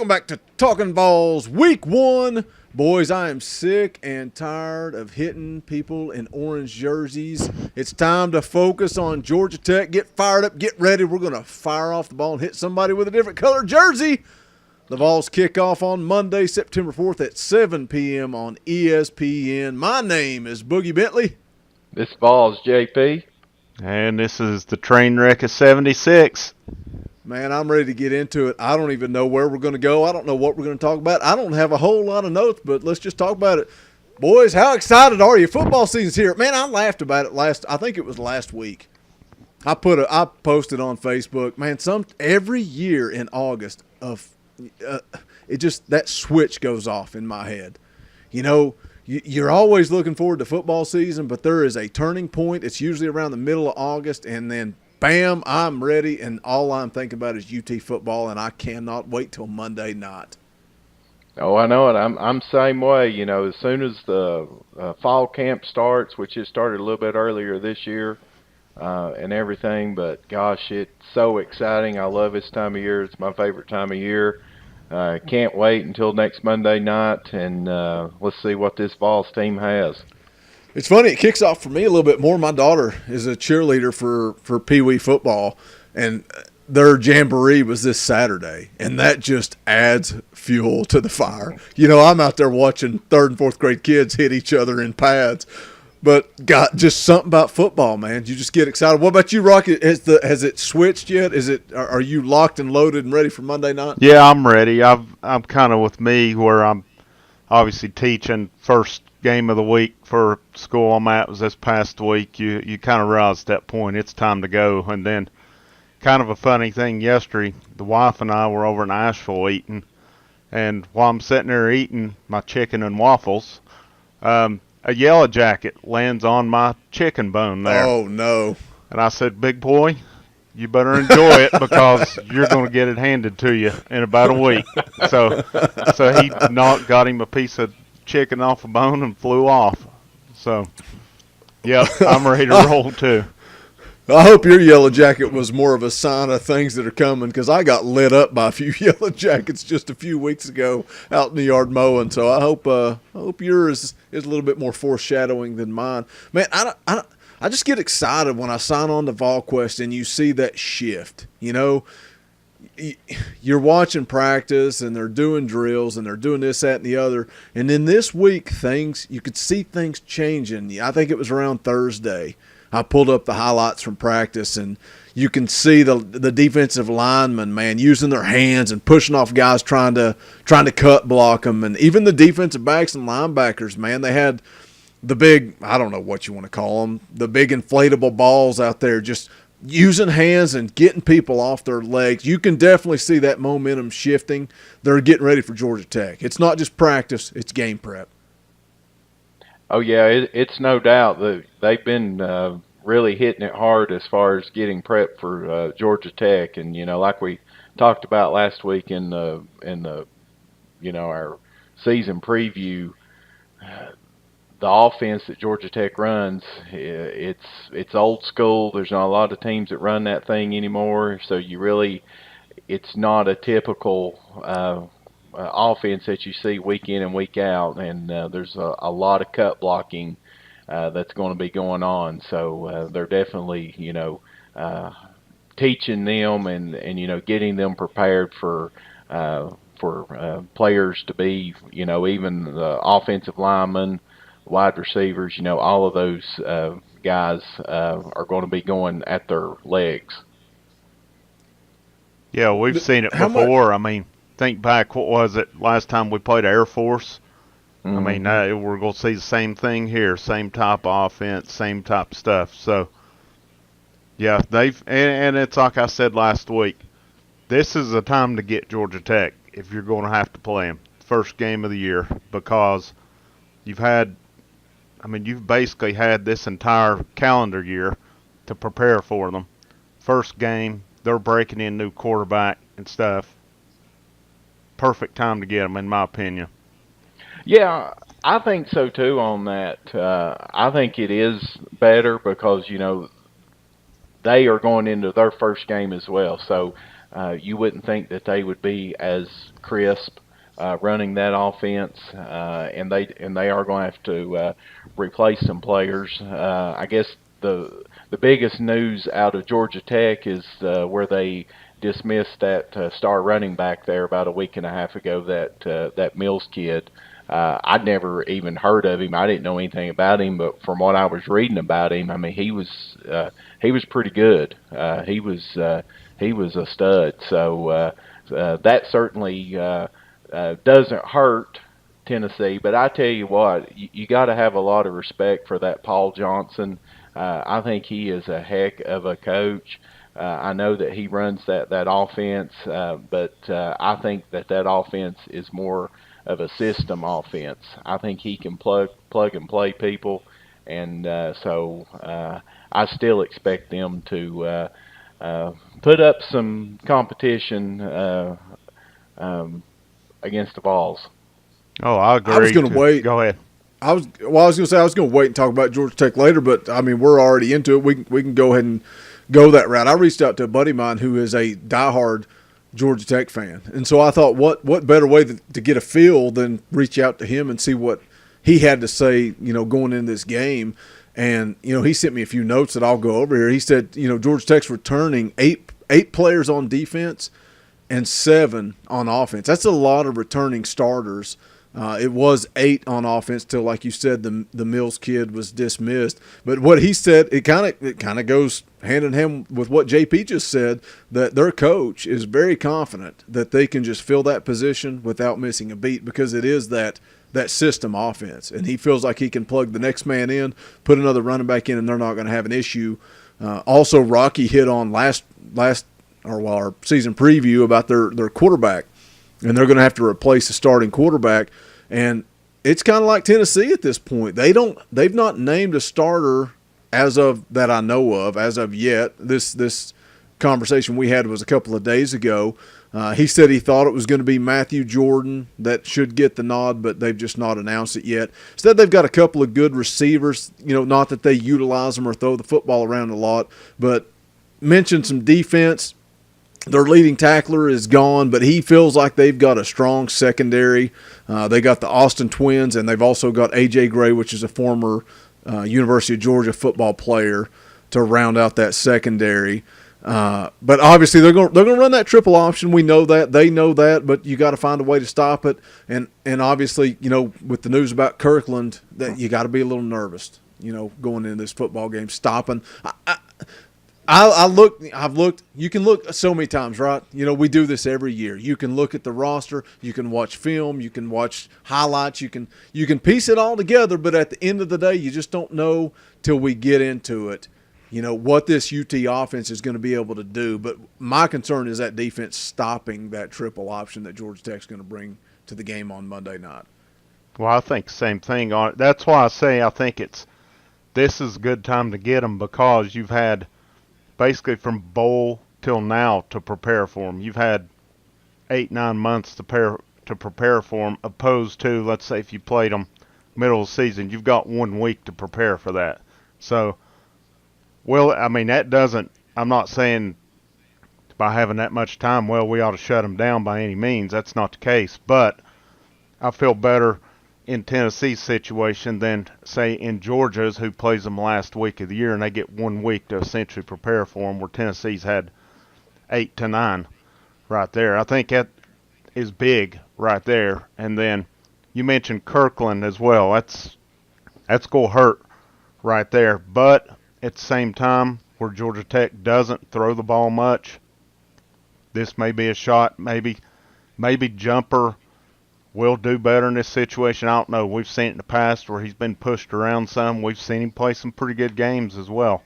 back to Talkin VAWLS Week 1. Boys, I am sick and tired of hitting people in orange jerseys. It's time to focus on Georgia Tech. Get fired up, get ready. We're going to fire off the ball and hit somebody with a different colored jersey. The Vols kick off on Monday, September 4th at 7 p.m. on ESPN. My name is Boogie Bentley. This Vols JP. And this is the train wreck of 76. Man, I'm ready to get into it. I don't even know where we're going to go. I don't know what we're going to talk about. I don't have a whole lot of notes, but let's just talk about it. Boys, how excited are you? Football season's here. Man, I laughed about it I think it was last week. I posted on Facebook, man, every year in August that switch goes off in my head. You know, you're always looking forward to football season, but there is a turning point. It's usually around the middle of August, and then bam, I'm ready, and all I'm thinking about is UT football, and I cannot wait till Monday night. Oh, I know it. I'm same way. You know, as soon as the fall camp starts, which has started a little bit earlier this year, and everything, but gosh, it's so exciting. I love this time of year. It's my favorite time of year. Can't wait until next Monday night, and let's see what this Vols team has. It's funny. It kicks off for me a little bit more. My daughter is a cheerleader for Pee Wee football, and their jamboree was this Saturday, and that just adds fuel to the fire. You know, I'm out there watching 3rd and 4th grade kids hit each other in pads, but got just something about football, man. You just get excited. What about you, Rocky? Has it switched yet? Are you locked and loaded and ready for Monday night? Yeah, I'm ready. I'm kind of with me where I'm obviously teaching first game of the week for school I'm at was this past week. You kind of realize at that point it's time to go. And then kind of a funny thing yesterday, the wife and I were over in Asheville eating, and while I'm sitting there eating my chicken and waffles, a yellow jacket lands on my chicken bone there. Oh, no. And I said, big boy, you better enjoy it because you're going to get it handed to you in about a week. So he got him a piece of chicken off a bone and flew off. So, yeah, I'm ready to roll too. I hope your yellow jacket was more of a sign of things that are coming, because I got lit up by a few yellow jackets just a few weeks ago out in the yard mowing. So I hope yours is a little bit more foreshadowing than mine. Man, I just get excited when I sign on to VolQuest and you see that shift. You know, you're watching practice and they're doing drills and they're doing this, that, and the other. And then this week, you could see things changing. I think it was around Thursday. I pulled up the highlights from practice, and you can see the defensive linemen, man, using their hands and pushing off guys trying to cut block them. And even the defensive backs and linebackers, man, they had the big, I don't know what you want to call them, the big inflatable balls out there just using hands and getting people off their legs. You can definitely see that momentum shifting. They're getting ready for Georgia Tech. It's not just practice, it's game prep. Oh, yeah, it's no doubt that they've been really hitting it hard as far as getting prepped for Georgia Tech. And, you know, like we talked about last week in the our season preview, the offense that Georgia Tech runs, it's old school. There's not a lot of teams that run that thing anymore. So it's not a typical offense that you see week in and week out, and there's a lot of cut blocking that's going to be going on. So they're definitely, teaching them and getting them prepared for players to be, even the offensive linemen, wide receivers, all of those guys are going to be going at their legs. Yeah, we've seen it before. I mean, think back, what was it, last time we played Air Force? Mm-hmm. I mean, we're going to see the same thing here, same type of offense, same type of stuff. So, yeah, and it's like I said last week, this is a time to get Georgia Tech if you're going to have to play them. First game of the year, because you've basically had this entire calendar year to prepare for them. First game, they're breaking in new quarterback and stuff. Perfect time to get them, in my opinion. Yeah, I think so too on that. I think it is better because, they are going into their first game as well. So you wouldn't think that they would be as crisp running that offense, and they are going to have to replace some players. I guess the biggest news out of Georgia Tech is where they dismissed that star running back there about a week and a half ago. That Mills kid. I'd never even heard of him. I didn't know anything about him, but from what I was reading about him, I mean, he was pretty good. He was a stud. So that certainly doesn't hurt Tennessee. But I tell you what, you got to have a lot of respect for that Paul Johnson. I think he is a heck of a coach. I know that he runs that offense, but I think that offense is more of a system offense. I think he can plug and play people, and so I still expect them to put up some competition against the Vols. Oh, I agree. I was going to wait. Go ahead. I was going to say I was going to wait and talk about Georgia Tech later, but I mean we're already into it. We can go ahead and go that route. I reached out to a buddy of mine who is a diehard Georgia Tech fan, and so I thought, what better way to get a feel than reach out to him and see what he had to say, going into this game. And he sent me a few notes that I'll go over here. He said, Georgia Tech's returning eight players on defense and 7 on offense. That's a lot of returning starters. It was 8 on offense till, like you said, the Mills kid was dismissed. But what he said, it kind of goes hand in hand with what JP just said, that their coach is very confident that they can just fill that position without missing a beat, because it is that system offense. And he feels like he can plug the next man in, put another running back in, and they're not going to have an issue. Also, Rocky hit on our season preview about their quarterback, and they're going to have to replace the starting quarterback. And it's kind of like Tennessee at this point. They've not named a starter as of that I know of as of yet. This conversation we had was a couple of days ago. He said he thought it was going to be Matthew Jordan that should get the nod, but they've just not announced it yet. Instead, they've got a couple of good receivers. Not that they utilize them or throw the football around a lot, but mentioned some defense. Their leading tackler is gone, but he feels like they've got a strong secondary. They got the Austin Twins, and they've also got A.J. Gray, which is a former University of Georgia football player, to round out that secondary. But obviously they're going to run that triple option. We know that. They know that, but you got to find a way to stop it. And obviously, with the news about Kirkland, that you got to be a little nervous, going into this football game, stopping. I've looked. You can look so many times, right? We do this every year. You can look at the roster. You can watch film. You can watch highlights. You can piece it all together. But at the end of the day, you just don't know till we get into it. What this UT offense is going to be able to do. But my concern is that defense stopping that triple option that Georgia Tech's going to bring to the game on Monday night. Well, I think the same thing on it. That's why I say I think this is a good time to get them, because you've had basically from bowl till now to prepare for them. You've had 8-9 months to prepare for them, opposed to, let's say, if you played them middle of the season, you've got 1 week to prepare for that. So, that doesn't, I'm not saying by having that much time, we ought to shut them down by any means. That's not the case. But I feel better in Tennessee's situation than, say, in Georgia's, who plays them last week of the year, and they get 1 week to essentially prepare for them, where Tennessee's had 8 to 9 right there. I think that is big right there. And then you mentioned Kirkland as well. That's going to hurt right there. But at the same time, where Georgia Tech doesn't throw the ball much, this may be a shot. Maybe Jumper will do better in this situation. I don't know. We've seen it in the past where he's been pushed around some. We've seen him play some pretty good games as well.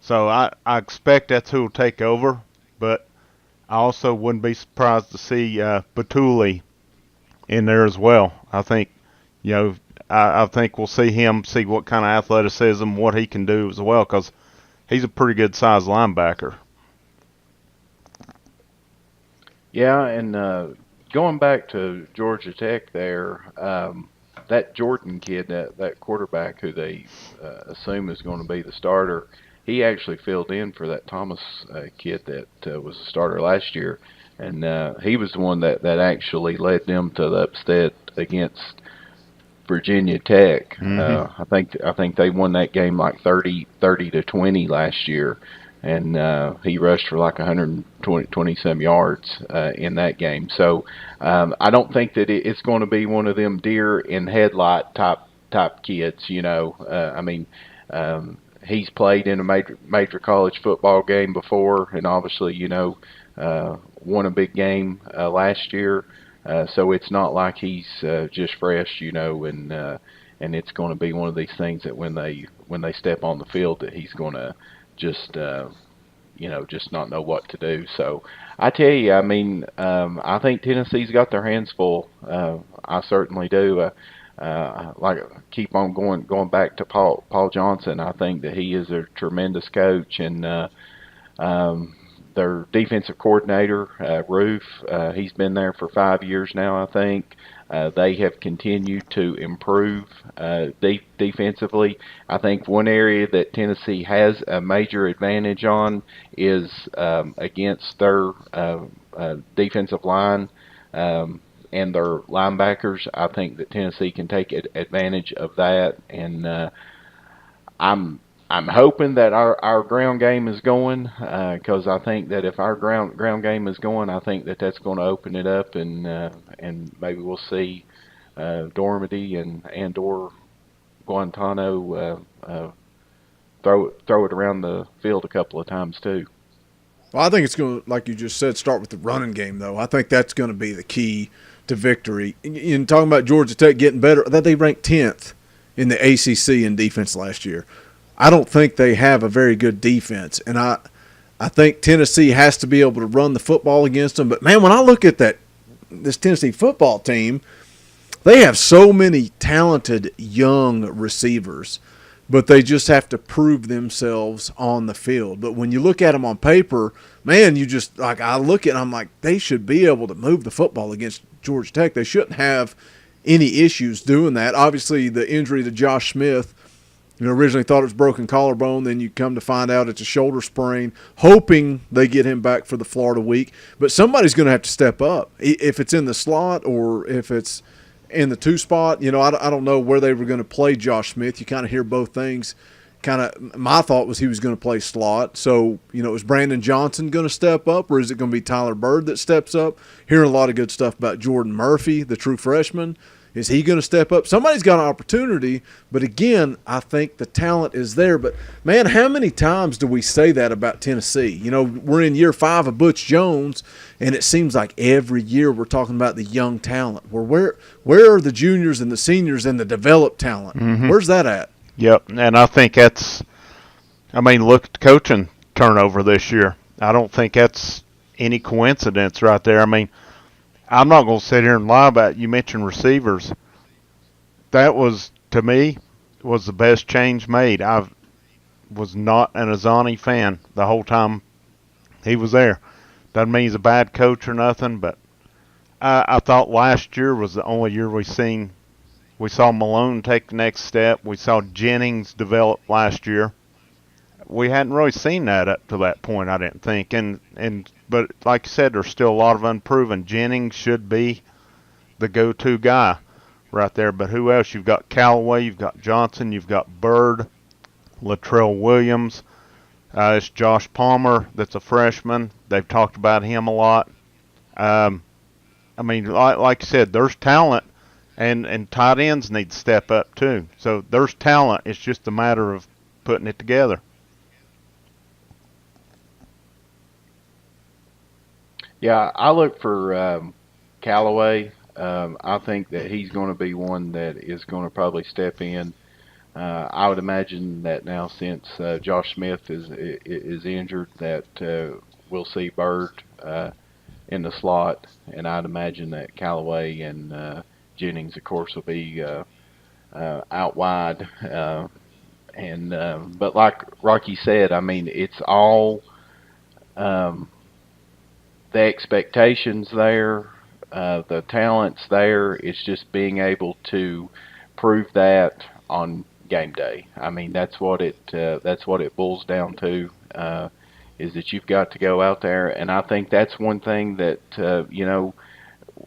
So I expect that's who will take over, but I also wouldn't be surprised to see Batuli in there as well. I think, I think we'll see him, see what kind of athleticism, what he can do as well, because he's a pretty good sized linebacker. Yeah, and going back to Georgia Tech there, that Jordan kid, that quarterback who they assume is going to be the starter, he actually filled in for that Thomas kid that was a starter last year, and he was the one that actually led them to the upset against Virginia Tech. Hmm. I think they won that game like 30 to 20 last year, and he rushed for like 120 some yards in that game. So I don't think that it's going to be one of them deer in headlight type kids. I mean. He's played in a major college football game before, and obviously, won a big game last year. So it's not like he's just fresh, and it's going to be one of these things that when they step on the field, that he's going to just just not know what to do. So I tell you, I mean, I think Tennessee's got their hands full. I certainly do. Like keep on going back to Paul Johnson. I think that he is a tremendous coach, and their defensive coordinator, Roof, he's been there for 5 years now, I think. They have continued to improve defensively. I think one area that Tennessee has a major advantage on is against their defensive line and their linebackers. I think that Tennessee can take advantage of that, and I'm hoping that our ground game is going, because I think that if our ground game is going, I think that that's going to open it up, and maybe we'll see Dormady and or Guantano throw it around the field a couple of times too. Well, I think it's going to, like you just said, start with the running game, though. I think that's going to be the key to victory. In talking about Georgia Tech getting better, that they ranked 10th in the ACC in defense last year. I don't think they have a very good defense, and I think Tennessee has to be able to run the football against them. But, man, when I look at this Tennessee football team, they have so many talented young receivers, but they just have to prove themselves on the field. But when you look at them on paper, man, you just, like, I look at them, I'm like, they should be able to move the football against Georgia Tech. They shouldn't have any issues doing that. Obviously, the injury to Josh Smith, originally thought it was broken collarbone, then you come to find out it's a shoulder sprain, hoping they get him back for the Florida week. But somebody's going to have to step up. If it's in the slot or if it's in the 2 spot, I don't know where they were going to play Josh Smith. You kind of hear both things. My thought was he was going to play slot. So, is Brandon Johnson going to step up, or is it going to be Tyler Bird that steps up? Hearing a lot of good stuff about Jordan Murphy, the true freshman. Is he going to step up? Somebody's got an opportunity, but again, I think the talent is there. But, man, how many times do we say that about Tennessee? We're in year 5 of Butch Jones, and it seems like every year we're talking about the young talent. Where are the juniors and the seniors and the developed talent? Mm-hmm. Where's that at? Yep, and I think look at the coaching turnover this year. I don't think that's any coincidence right there. I mean, I'm not going to sit here and lie about it. You mentioned receivers. That was, to me, was the best change made. I was not an Azani fan the whole time he was there. Doesn't mean he's a bad coach or nothing, but I thought last year was the only year we saw Malone take the next step. We saw Jennings develop last year. We hadn't really seen that up to that point, I didn't think. But like you said, there's still a lot of unproven. Jennings should be the go-to guy right there. But who else? You've got Callaway, you've got Johnson, you've got Bird, Latrell Williams. It's Josh Palmer that's a freshman. They've talked about him a lot. I mean, like I said, there's talent, and tight ends need to step up too. So there's talent. It's just a matter of putting it together. Yeah, I look for Callaway. I think that he's going to be one that is going to probably step in. I would imagine that now, since Josh Smith is injured, that we'll see Bird in the slot, and I'd imagine that Callaway and Jennings, of course, will be out wide. But like Rocky said, I mean, it's all the expectations there, the talent's there. It's just being able to prove that on game day. I mean, that's what it boils down to. Is that you've got to go out there, and I think that's one thing that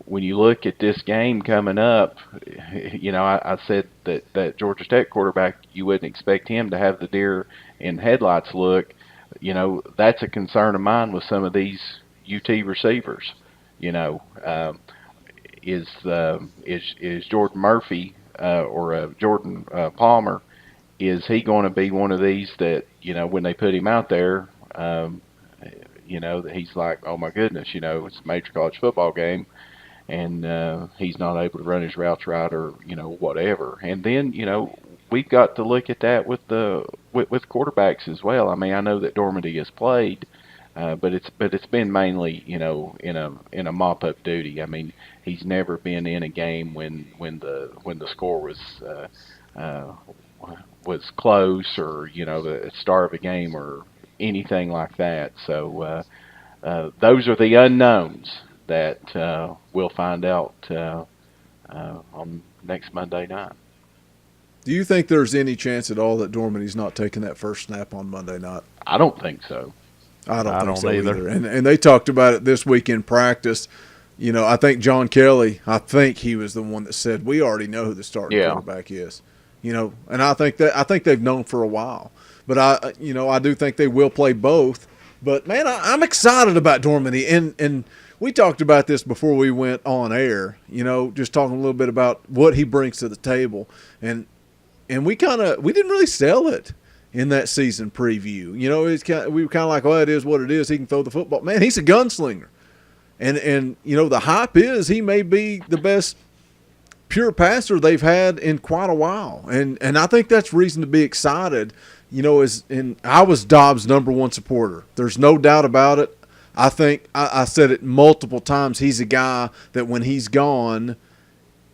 when you look at this game coming up, I said that Georgia Tech quarterback, you wouldn't expect him to have the deer in headlights look. That's a concern of mine with some of these UT receivers. Is Jordan Murphy or Jordan Palmer? Is he going to be one of these that when they put him out there, that he's like, oh my goodness, it's a major college football game, and he's not able to run his routes right, or whatever. And then we've got to look at that with quarterbacks as well. I mean, I know that Dormady has played, but it's been mainly in a mop up duty. I mean, he's never been in a game when the score was close, or the start of a game or anything like that. So those are the unknowns that we'll find out on next Monday night. Do you think there's any chance at all that Dormady's not taking that first snap on Monday night? I don't think so. I don't think so either. And they talked about it this week in practice. I think John Kelly, he was the one that said, we already know who the starting quarterback is. And I think they've known for a while. But I do think they will play both. But man, I'm excited about Dormady, and we talked about this before we went on air. Just talking a little bit about what he brings to the table, and we didn't really sell it in that season preview. We were kind of like, well, it is what it is. He can throw the football. Man, he's a gunslinger, and the hype is he may be the best pure passer they've had in quite a while, and I think that's reason to be excited. I was Dobbs' number one supporter. There's no doubt about it. I think I said it multiple times. He's a guy that when he's gone,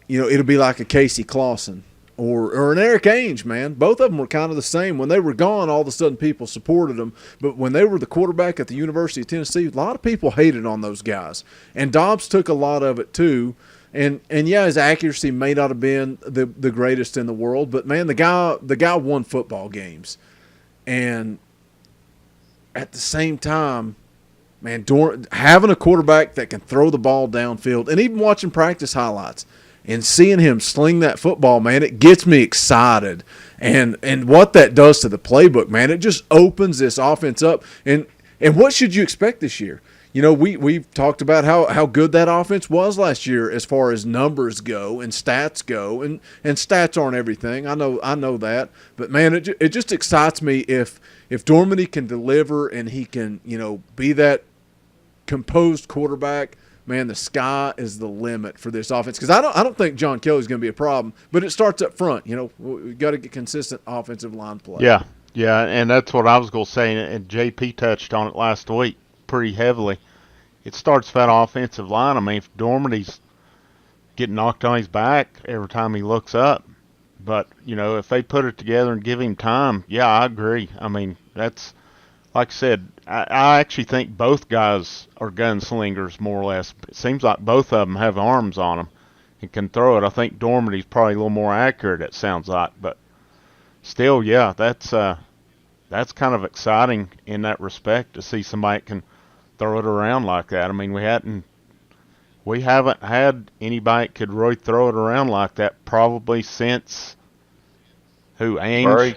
it'll be like a Casey Clausen or an Eric Ainge, man. Both of them were kind of the same. When they were gone, all of a sudden people supported them. But when they were the quarterback at the University of Tennessee, a lot of people hated on those guys. And Dobbs took a lot of it too. And yeah, his accuracy may not have been the greatest in the world, but man, the guy won football games. And at the same time, man, having a quarterback that can throw the ball downfield, and even watching practice highlights and seeing him sling that football, man, it gets me excited. And what that does to the playbook, man, it just opens this offense up. And what should you expect this year? We've talked about how good that offense was last year as far as numbers go and stats go, and stats aren't everything. I know that, but man, it just excites me if Dormady can deliver and he can be that composed quarterback. Man, the sky is the limit for this offense, because I don't think John Kelly's going to be a problem, but it starts up front. We got to get consistent offensive line play. Yeah, and that's what I was going to say, and JP touched on it last week pretty heavily. It starts with that offensive line. I mean, if Dormady's getting knocked on his back every time he looks up, but if they put it together and give him time, yeah, I agree. I mean, that's like I said. I actually think both guys are gunslingers more or less. It seems like both of them have arms on them and can throw it. I think Dormady's probably a little more accurate. It sounds like, but still, yeah, that's kind of exciting in that respect to see somebody that can throw it around like that. I mean, we haven't had anybody that could really throw it around like that probably since who? Ainge? Bray.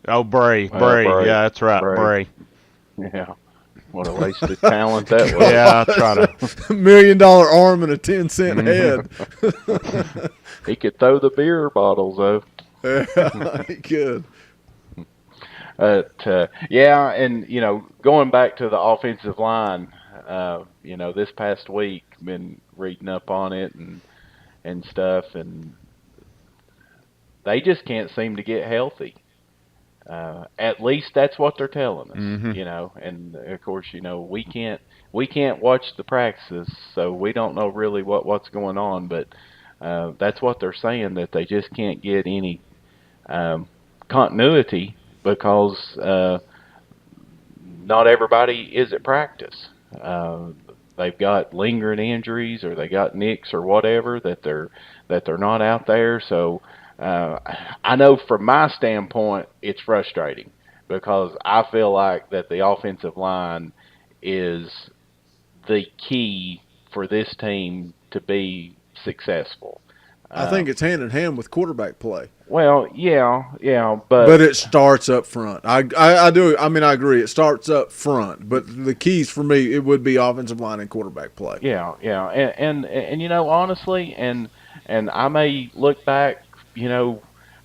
Oh, Bray. Bray. Yeah, that's right, Bray. Yeah. What a waste of talent that was. Yeah, I try to. $1 million arm and a 10-cent head. He could throw the beer bottles, though. Yeah, he could. Yeah, and going back to the offensive line, this past week, been reading up on it and stuff, and they just can't seem to get healthy. At least that's what they're telling us, Mm-hmm. And of course, we can't watch the practices, so we don't know really what's going on, but that's what they're saying, that they just can't get any continuity, because not everybody is at practice. They've got lingering injuries, or they got nicks or whatever, that they're not out there. So uh, I know from my standpoint it's frustrating because I feel like that the offensive line is the key for this team to be successful. I Uh, think it's hand in hand with quarterback play. well, yeah, But but it starts up front. I do. I mean, I agree. It starts up front. But the keys for me, it would be offensive line and quarterback play. yeah, and honestly, and I may look back,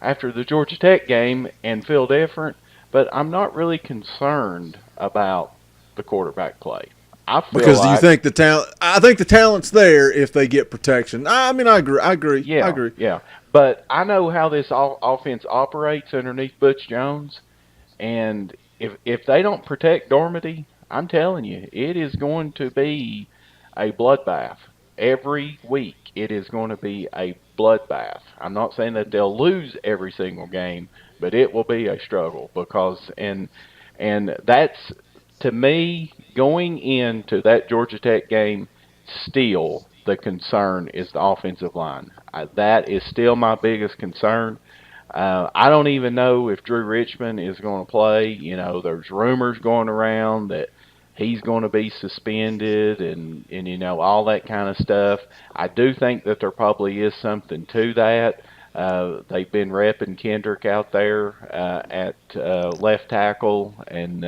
after the Georgia Tech game and feel different, but I'm not really concerned about the quarterback play. I feel Because do you like, think the talent? I think the talent's there if they get protection. I mean, I agree. I agree. I yeah, agree. yeah, but I know how this offense operates underneath Butch Jones. And if they don't protect Dormady, I'm telling you, it is going to be a bloodbath. Every week, it is going to be a bloodbath. I'm not saying that they'll lose every single game, but it will be a struggle because and that's to me going into that Georgia Tech game. Still, the concern is the offensive line. That is still my biggest concern. I don't even know if Drew Richmond is going to play. There's rumors going around that he's going to be suspended and all that kind of stuff. I do think that there probably is something to that. They've been repping Kendrick out there at left tackle and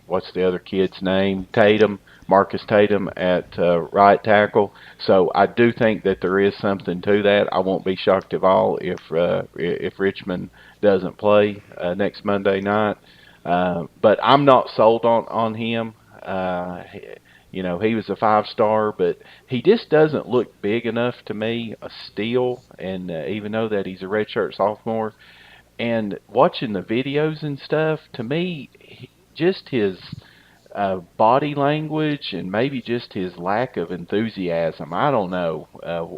what's the other kid's name? Tatum, Marcus Tatum at right tackle. So I do think that there is something to that. I won't be shocked at all if Richmond doesn't play next Monday night. But I'm not sold on him. He was a 5-star, but he just doesn't look big enough to me, a steal. And even though that he's a redshirt sophomore, and watching the videos and stuff, to me, just his body language and maybe just his lack of enthusiasm. I don't know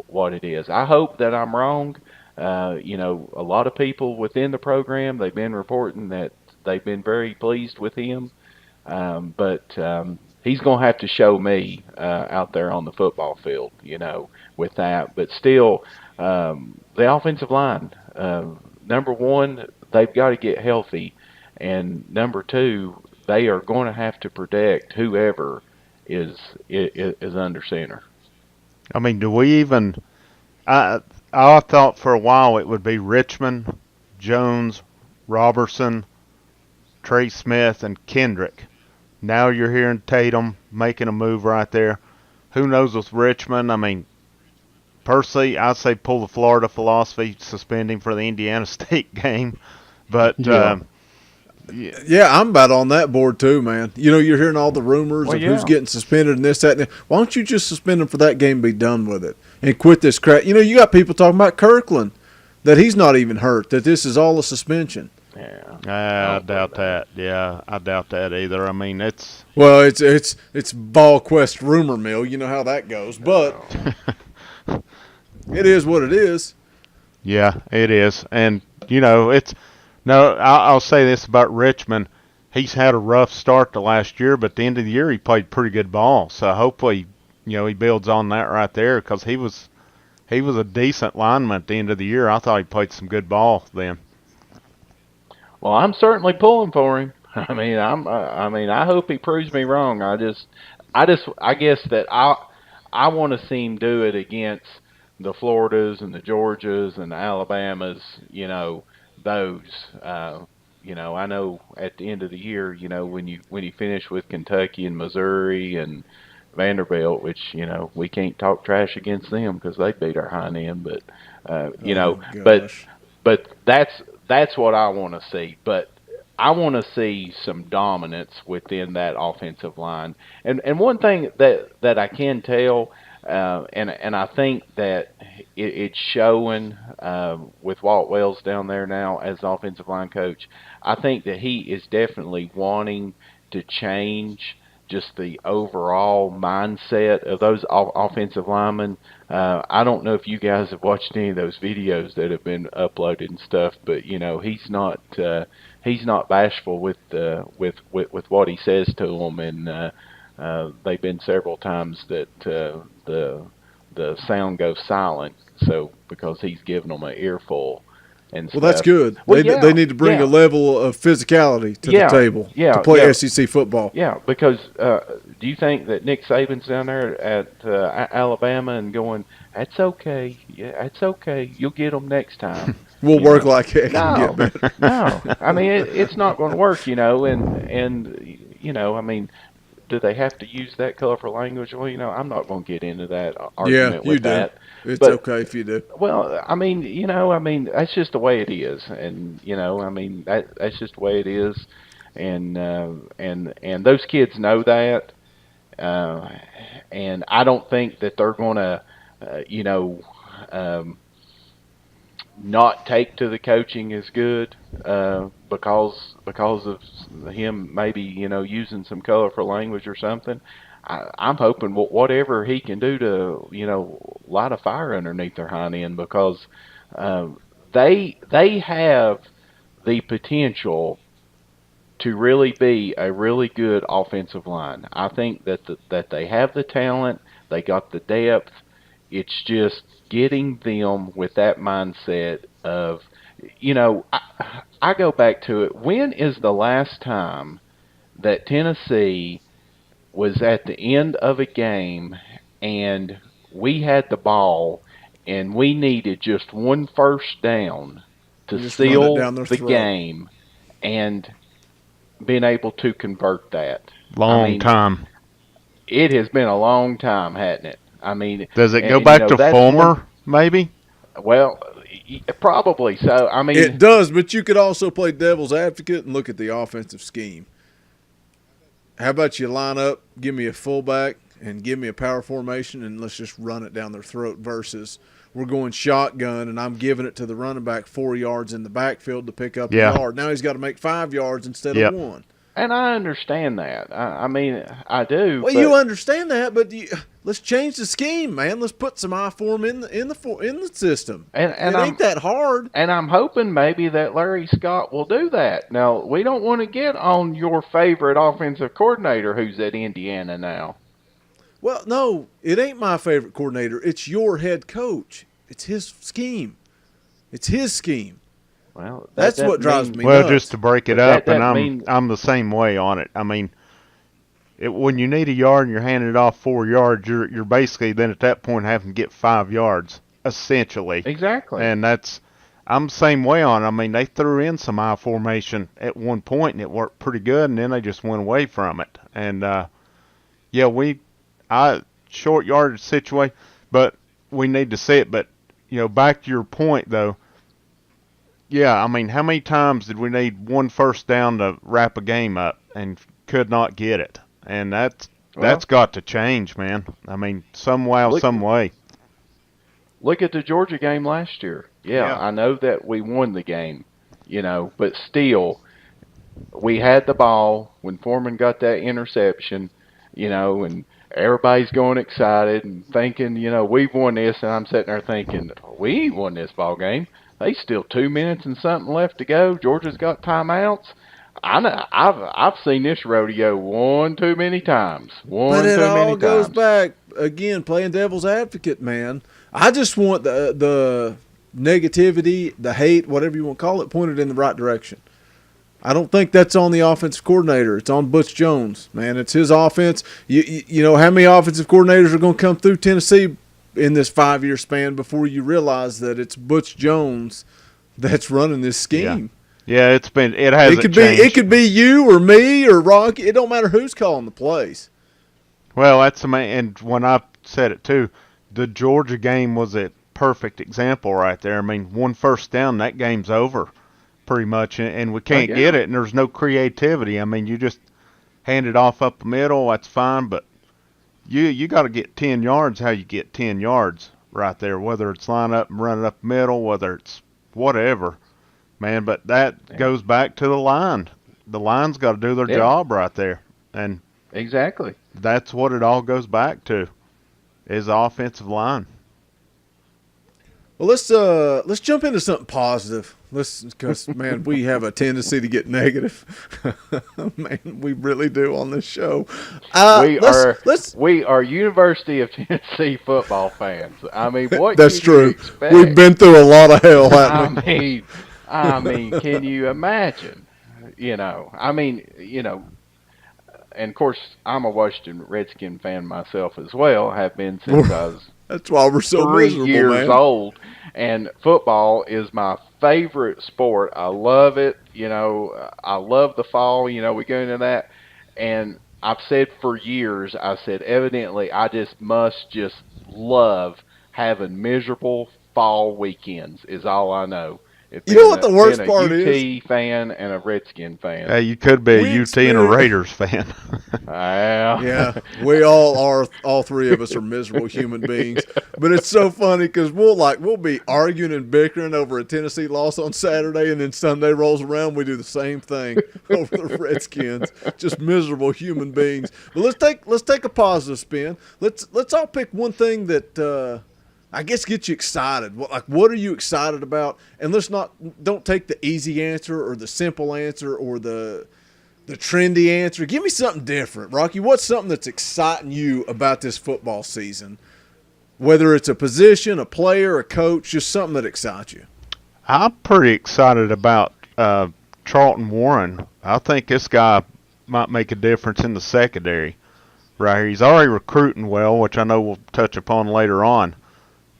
what it is. I hope that I'm wrong. A lot of people within the program, they've been reporting that they've been very pleased with him. But he's going to have to show me out there on the football field, with that. But still, the offensive line, number one, they've got to get healthy. And number two, they are going to have to protect whoever is under center. I mean, do we even? I I thought for a while it would be Richmond, Jones, Robertson, Trey Smith, and Kendrick. Now you're hearing Tatum making a move right there. Who knows with Richmond? I mean, personally, I'd say pull the Florida philosophy, suspend him for the Indiana State game. But Yeah. Yeah, I'm about on that board too, man. You're hearing all the rumors Well, of who's yeah. getting suspended and this, that, and that. Why don't you just suspend him for that game and be done with it and quit this crap? You got people talking about Kirkland, that he's not even hurt, that this is all a suspension. Yeah. I doubt that. Yeah, I doubt that either. I mean, it's Well, it's VolQuest rumor mill. You know how that goes, but it is what it is. yeah, it is. And it's no. I'll say this about Richmond. He's had a rough start to last year, but at the end of the year he played pretty good ball. So hopefully, he builds on that right there because he was a decent lineman at the end of the year. I thought he played some good ball then. Well, I'm certainly pulling for him. I hope he proves me wrong. I guess that I want to see him do it against the Floridas and the Georgias and the Alabamas. Those. I know at the end of the year, when you finish with Kentucky and Missouri and Vanderbilt, which we can't talk trash against them because they beat our hind end, but Oh but gosh. but that's what I want to see. But I want to see some dominance within that offensive line. And one thing that I can tell, and I think that it's showing with Walt Wells down there now as the offensive line coach. I think that he is definitely wanting to change just the overall mindset of those offensive linemen. I don't know if you guys have watched any of those videos that have been uploaded and stuff, but he's not bashful with what he says to them, and they've been several times that the sound goes silent So because he's giving them an earful and Well, that's stuff. good. Well, They need to bring a level of physicality to the table to play SEC football. Yeah, because do you think that Nick Saban's down there at Alabama and going, "That's okay, yeah, that's okay, you'll get them next time." We'll work like heck and get No, better. no. I mean, it's not going to work, and I mean, do they have to use that colorful language? Well, I'm not going to get into that Yeah, argument you with do. that. It's But okay if you do. well, I mean, that's just the way it is, and I mean, that's just the way it is, and those kids know that, uh, and I don't think that they're going to, um, not take to the coaching as good because of him maybe using some colorful language or something. I'm hoping whatever he can do to light a fire underneath their hind end, because they have the potential to really be a really good offensive line. I think that that they have the talent, they got the depth. It's just getting them with that mindset of, I go back to it. When is the last time that Tennessee was at the end of a game and we had the ball and we needed just one first down to Just run it down seal their the throat. game and being able to convert that? Long time. It has been a long time, hasn't it? I mean, Does it go and, back to that's Fulmer, maybe? well, probably so. I mean, It does, but you could also play devil's advocate and look at the offensive scheme. How about you line up, give me a fullback, and give me a power formation, and let's just run it down their throat versus we're going shotgun, and I'm giving it to the running back 4 yards in the backfield to pick up a yard. Now he's got to make 5 yards instead of 1. And I understand that. I mean, I do. Well, you understand that, but let's change the scheme, man. Let's put some I form in the system. And it ain't that hard. And I'm hoping maybe that Larry Scott will do that. Now, we don't want to get on your favorite offensive coordinator who's at Indiana now. Well, no, it ain't my favorite coordinator. It's your head coach. It's his scheme. It's his scheme. Well, that's what drives me nuts. Well, just to break it up, and I'm the same way on it. I mean, when you need a yard and you're handing it off 4 yards, you're basically then at that point having to get 5 yards, essentially. Exactly. And I'm the same way on it. I mean, they threw in some I formation at one point, and it worked pretty good, and then they just went away from it. And, short yardage situation, but we need to see it. But, back to your point, though, yeah, I mean, how many times did we need one first down to wrap a game up and could not get it? And that's got to change, man. I mean, some way. Look at the Georgia game last year. Yeah, I know that we won the game, but still, we had the ball when Foreman got that interception, and everybody's going excited and thinking, we've won this, and I'm sitting there thinking, we ain't won this ball game. They still 2 minutes and something left to go. Georgia's got timeouts. I've seen this rodeo one too many times. But it all goes back again, playing devil's advocate, man. I just want the negativity, the hate, whatever you want to call it, pointed in the right direction. I don't think that's on the offensive coordinator. It's on Butch Jones, man. It's his offense. You know how many offensive coordinators are going to come through Tennessee in this 5-year span before you realize that it's Butch Jones that's running this scheme. Yeah, it hasn't changed. It could be you or me or Rocky. It don't matter who's calling the plays. Well, that's and when I said it too, the Georgia game was a perfect example right there. I mean, one first down, that game's over pretty much, and we can't get it, and there's no creativity. I mean, you just hand it off up the middle, that's fine, but you got to get 10 yards how you get 10 yards right there, whether it's line up and run it up the middle, whether it's whatever, man. But that goes back to the line. The line's got to do their job right there. And exactly, that's what it all goes back to, is the offensive line. Well, let's jump into something positive. Because man, we have a tendency to get negative. Man, we really do on this show. We are University of Tennessee football fans. I mean, what That's can you true. expect? We've been through a lot of hell, haven't we? I mean, can you imagine? And of course, I'm a Washington Redskin fan myself as well. Have been since I was That's why we're so 3 miserable, years man. old. And football is my favorite sport. I love it. I love the fall. We go into that. And I've said for years, I said, evidently, I must love having miserable fall weekends is all I know. You know what the worst part being is? a UT fan and a Redskin fan. Hey, you could be a UT and a Raiders fan. Yeah, we all three of us are miserable human beings. But it's so funny because we'll be arguing and bickering over a Tennessee loss on Saturday, and then Sunday rolls around, we do the same thing over the Redskins. Just miserable human beings. But let's take a positive spin. Let's all pick one thing that I guess get you excited. What are you excited about? And don't take the easy answer or the simple answer or the trendy answer. Give me something different, Rocky. What's something that's exciting you about this football season? Whether it's a position, a player, a coach, just something that excites you. I'm pretty excited about Charlton Warren. I think this guy might make a difference in the secondary right here. He's already recruiting well, which I know we'll touch upon later on.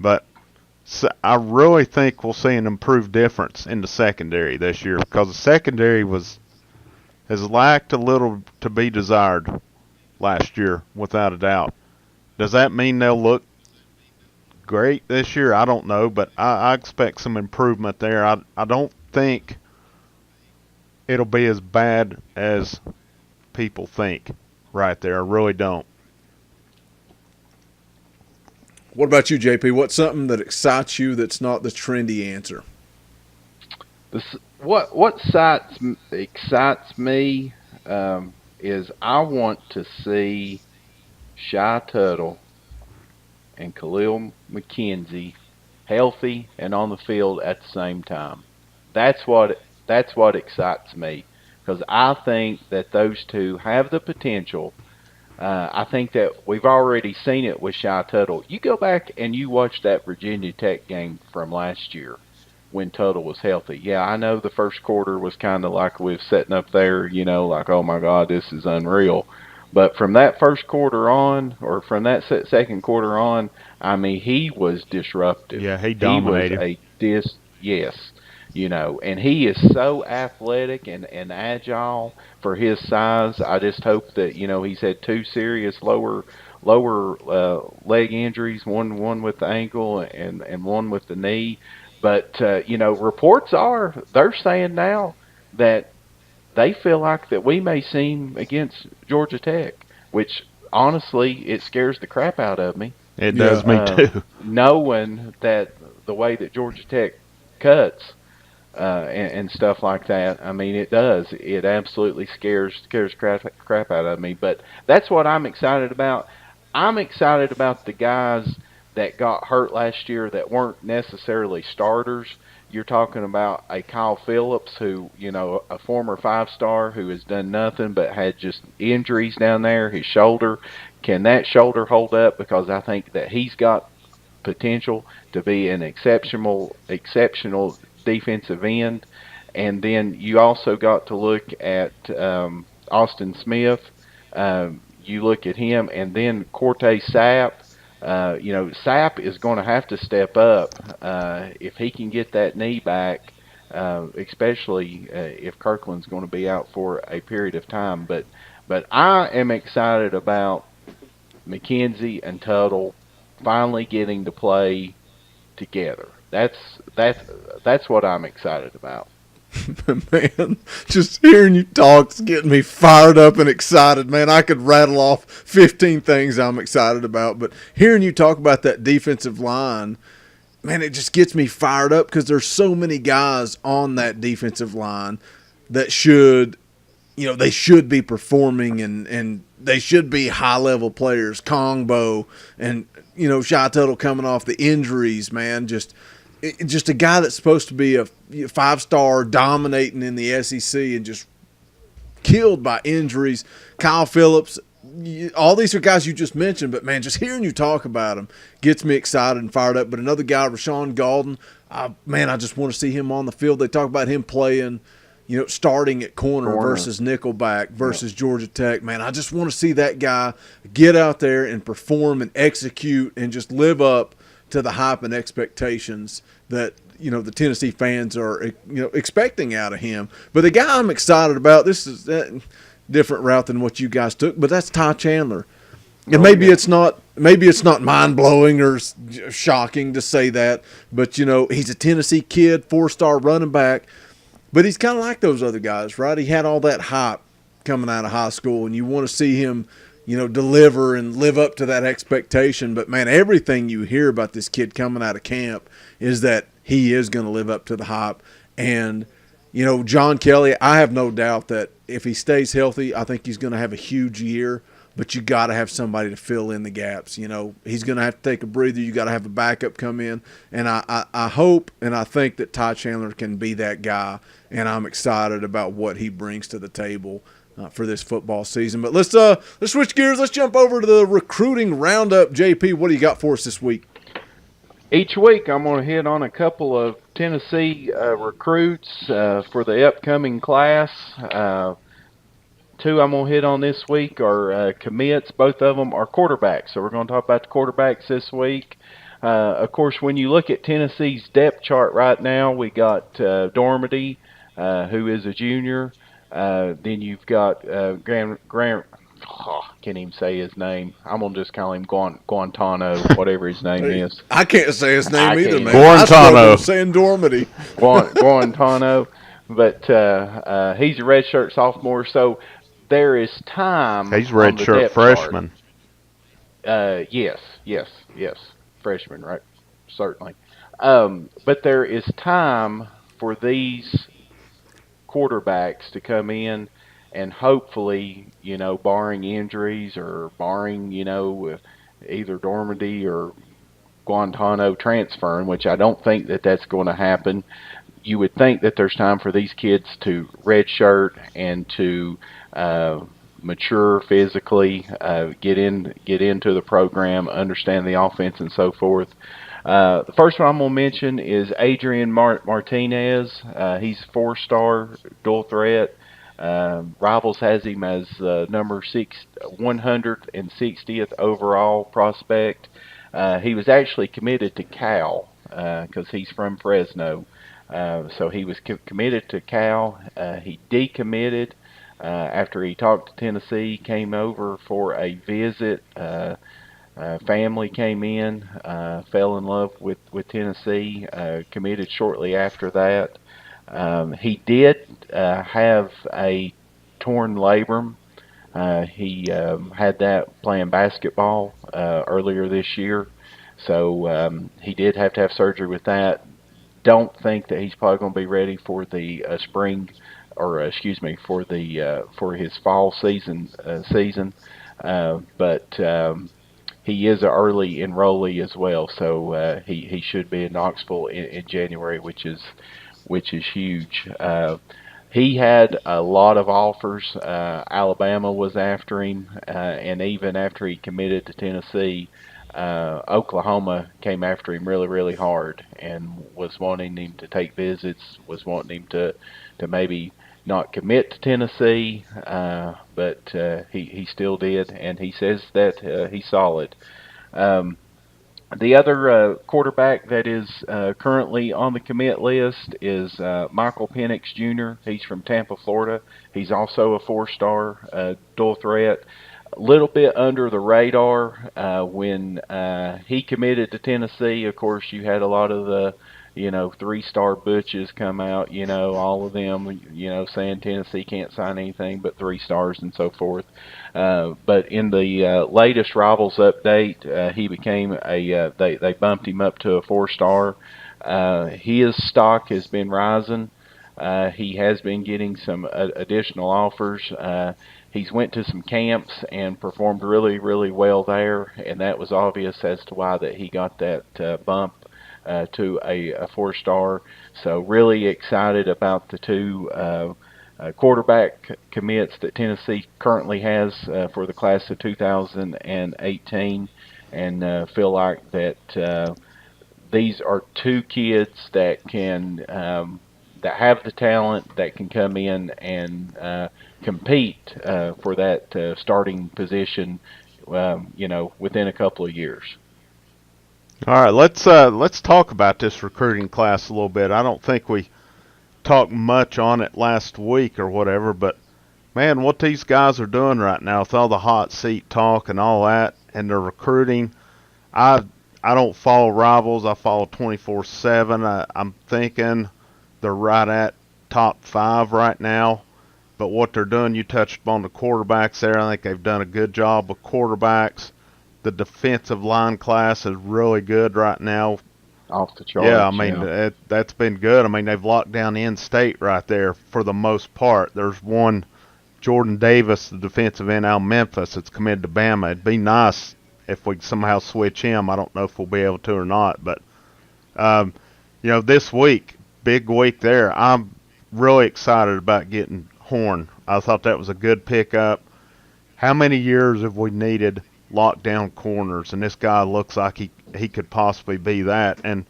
But I really think we'll see an improved difference in the secondary this year because the secondary has lacked a little to be desired last year, without a doubt. Does that mean they'll look great this year? I don't know, but I expect some improvement there. I don't think it'll be as bad as people think right there. I really don't. What about you, JP? What's something that excites you that's not the trendy answer? What excites me is I want to see Shy Tuttle and Khalil McKenzie healthy and on the field at the same time. That's what excites me because I think that those two have the potential. I think that we've already seen it with Shy Tuttle. You go back and you watch that Virginia Tech game from last year when Tuttle was healthy. Yeah, I know the first quarter was kind of like we were sitting up there, like, oh, my God, this is unreal. But from that first quarter on, or from that second quarter on, I mean, he was disruptive. Yeah, he dominated. Yes. And he is so athletic and agile for his size. I just hope that, he's had 2 serious lower leg injuries, one with the ankle and one with the knee. But, reports they're saying now that they feel like that we may see him against Georgia Tech, which honestly, it scares the crap out of me. It does me too. Knowing that the way that Georgia Tech cuts, and stuff like that. I mean, it does. It absolutely scares crap out of me. But that's what I'm excited about. I'm excited about the guys that got hurt last year that weren't necessarily starters. You're talking about a Kyle Phillips who, a former 5-star who has done nothing but had just injuries down there. His shoulder. Can that shoulder hold up? Because I think that he's got potential to be an exceptional defensive end. And then you also got to look at Austin Smith. You look at him, and then Cortez Sapp. Sapp is going to have to step up if he can get that knee back, especially if Kirkland's going to be out for a period of time. But I am excited about McKenzie and Tuttle finally getting to play together. That's what I'm excited about. Man, just hearing you talk's getting me fired up and excited, man. I could rattle off 15 things I'm excited about, but hearing you talk about that defensive line, man, it just gets me fired up because there's so many guys on that defensive line that they should be performing and they should be high-level players. Kongbo and, Shy Tuttle coming off the injuries, man, just just a guy that's supposed to be a 5-star dominating in the SEC and just killed by injuries. Kyle Phillips, all these are guys you just mentioned, but man, just hearing you talk about them gets me excited and fired up. But another guy, Rashawn Golden, man, I just want to see him on the field. They talk about him playing, starting at corner versus nickelback versus Georgia Tech. Man, I just want to see that guy get out there and perform and execute and just live up to the hype and expectations that the Tennessee fans are expecting out of him. But the guy I'm excited about, this is a different route than what you guys took, but that's Ty Chandler. And maybe it's not mind blowing or shocking to say that, but he's a Tennessee kid, 4-star running back, but he's kind of like those other guys, right? He had all that hype coming out of high school, and you want to see him deliver and live up to that expectation. But, man, everything you hear about this kid coming out of camp is that he is going to live up to the hype. And, John Kelly, I have no doubt that if he stays healthy, I think he's going to have a huge year. But you got to have somebody to fill in the gaps. He's going to have to take a breather. You got to have a backup come in. And I hope and I think that Ty Chandler can be that guy. And I'm excited about what he brings to the table for this football season. But let's switch gears. Let's jump over to the recruiting roundup. JP, what do you got for us this week? Each week I'm going to hit on a couple of Tennessee recruits for the upcoming class. Two I'm going to hit on this week are commits. Both of them are quarterbacks. So we're going to talk about the quarterbacks this week. Of course, when you look at Tennessee's depth chart right now, we got Dormady, who is a junior. Then you've got Grant. Can't even say his name. I'm going to just call him Guantano, whatever his name is. I can't say his name either, man. Guantano. I'm saying Dormady. Guantano. But he's a redshirt sophomore, so there is time. He's redshirt freshman. Yes. Freshman, right? Certainly. But there is time for these quarterbacks to come in and hopefully, barring injuries or barring, either Dormady or Guantano transferring, which I don't think that that's going to happen. You would think that there's time for these kids to redshirt and to mature physically, get into the program, understand the offense, and so forth. The first one I'm going to mention is Adrian Martinez. He's 4-star dual threat. Rivals has him as number 160th overall prospect. He was actually committed to Cal because he's from Fresno. So he was committed to Cal. He decommitted after he talked to Tennessee, came over for a visit. Family came in, fell in love with Tennessee, committed shortly after that. He did have a torn labrum. He had that playing basketball earlier this year, so he did have to have surgery with that. Don't think that he's probably going to be ready for the spring, or for his fall season. But he is an early enrollee as well, so he should be in Knoxville in January, which is huge. He had a lot of offers. Alabama was after him, and even after he committed to Tennessee, Oklahoma came after him really, really hard and was wanting him to take visits, was wanting him to maybe not commit to Tennessee, but he still did, and he says that he's solid. The other quarterback that is currently on the commit list is Michael Penix Jr. He's from Tampa, Florida. He's also a 4-star dual threat. A little bit under the radar when he committed to Tennessee. Of course, you had a lot of the 3-star butches come out, all of them, saying Tennessee can't sign anything but 3 stars and so forth. But in the latest Rivals update, he became they bumped him up to a 4-star. His stock has been rising. He has been getting some additional offers. He's went to some camps and performed really, really well there, and that was obvious as to why that he got that bump to a 4-star. So really excited about the two quarterback commits that Tennessee currently has for the class of 2018, and feel like that these are two kids that can that have the talent that can come in and compete for that starting position, within a couple of years. All right, let's talk about this recruiting class a little bit. I don't think we talked much on it last week or whatever, but man, what these guys are doing right now with all the hot seat talk and all that, and their recruiting. I I don't follow rivals. I follow 24/7. I'm thinking they're right at top 5 right now. But what they're doing, you touched on the quarterbacks there. I think they've done a good job with quarterbacks. The defensive line class is really good right now. Off the Yeah, I charts, mean yeah. that's been good. I mean they've locked down in-state right there for the most part. There's one Jordan Davis, the defensive end out of Memphis, that's committed to Bama. It'd be nice if we somehow switch him. I don't know if we'll be able to or not, but um, this week, big week there. I'm really excited about getting Horn. I thought that was a good pickup. How many years have we needed lockdown corners? And this guy looks like he could possibly be that. And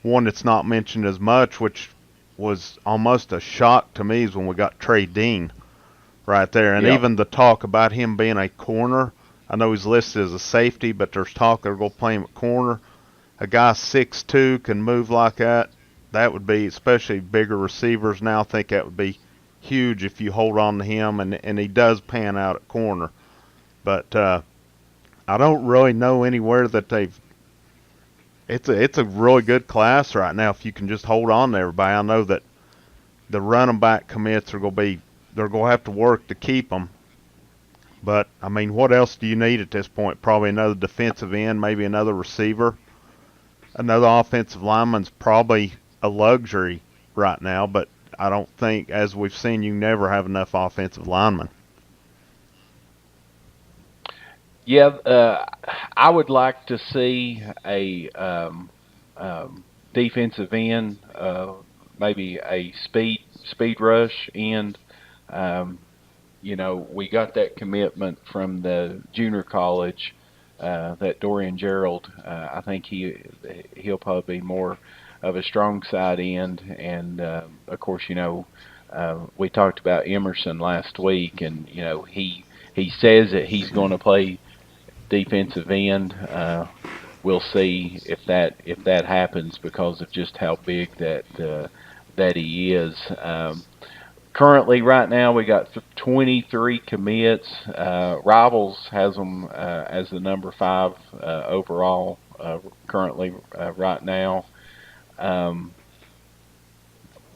one that's not mentioned as much, which was almost a shock to me, is when we got Trey Dean right there. And Yep. even the talk about him being a corner. I know he's listed as a safety, but there's talk they're going to play him at corner. A guy 6'2" can move like that. That would be, especially bigger receivers now, I think that would be huge if you hold on to him, and he does pan out at corner. But I don't really know anywhere that they've. It's a really good class right now if you can just hold on to everybody. I know that the running back commits are going to be, they're going to have to work to keep them. But I mean, what else do you need at this point? Probably another defensive end, maybe another receiver. Another offensive lineman's probably a luxury right now, but I don't think, as we've seen, you never have enough offensive linemen. Yeah, I would like to see a defensive end, maybe a speed rush end. Um, we got that commitment from the junior college, that Dorian Gerald. I think he'll probably be more of a strong side end, and of course, we talked about Emerson last week, and he says that he's going to play defensive end. We'll see if that happens because of just how big that he is. Currently, right now, we got 23 commits. Rivals has them as the number 5 overall currently right now. Um,